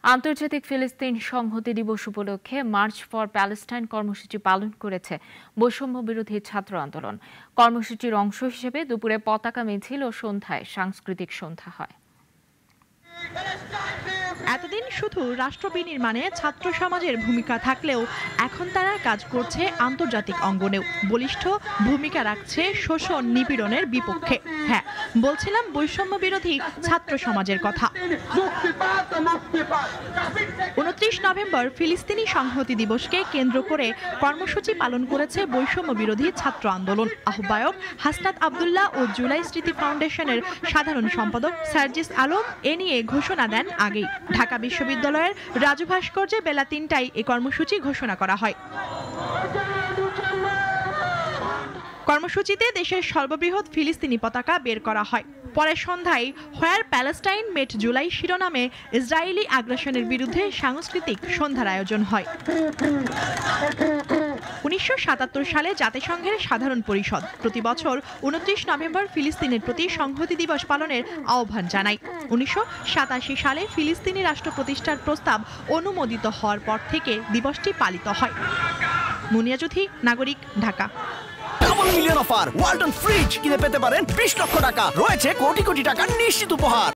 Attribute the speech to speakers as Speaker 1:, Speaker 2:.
Speaker 1: আন্তর্জাতিক ফিলিস্তিন সংহতি দিবস উপলক্ষে মার্চ ফর প্যালেস্টাইন কর্মসূচি পালন করেছে বৈষম্য বিরোধী ছাত্র আন্দোলন। কর্মসূচির অংশ হিসেবে দুপুরে পতাকা মিছিল ও সন্ধ্যায় সাংস্কৃতিক সন্ধ্যা হয়।
Speaker 2: এতদিন শুধু রাষ্ট্র বিনির্মাণে ছাত্র সমাজের ভূমিকা থাকলেও এখন তারা কাজ করছে আন্তর্জাতিক অঙ্গনেও, বলিষ্ঠ ভূমিকা রাখছে শোষণ নিপীড়নের বিপক্ষে। হ্যাঁ, বলছিলাম বৈষম্য বিরোধী ছাত্র সমাজের কথা। 29 নভেম্বর ফিলিস্তিনি সংহতি দিবসকে কেন্দ্র করে কর্মসূচি পালন করেছে বৈষম্য বিরোধী ছাত্র আন্দোলন। আহ্বায়ক হাসনাত আব্দুল্লাহ ও জুলাই স্মৃতি ফাউন্ডেশনের সাধারণ সম্পাদক সার্জিস আলম এ নিয়ে ঘোষণা দেন আগেই। ঢাকা বিশ্ববিদ্যালয়ের রাজু ভাস্কর্যে বেলা ৩টায় এই কর্মসূচি ঘোষণা করা হয়। কর্মসূচিতে দেশের সর্ববৃহৎ ফিলিস্তিনি পতাকা বের করা হয়। পরে সন্ধ্যায় হোয়ার প্যালেস্টাইন মেট জুলাই শিরোনামে ইসরায়েলি আগ্রাসনের বিরুদ্ধে সাংস্কৃতিক সন্ধ্যার আয়োজন হয়। 1977 সালে জাতিসংঘের সাধারণ পরিষদ প্রতি বছর 29 নভেম্বর ফিলিস্তিনের প্রতি সংহতি দিবস পালনের আহ্বান জানায়। 1987 সালে ফিলিস্তিনি রাষ্ট্র প্রতিষ্ঠার প্রস্তাব অনুমোদিত হওয়ার পর থেকে দিবসটি পালিত হয়। মুনিয়া জুথি, নাগরিক, Dhaka.
Speaker 3: Double million offer Walton fridge কিনে পেতে পারেন 20 লক্ষ টাকা, রয়েছে কোটি কোটি টাকার নিশ্চিত উপহার।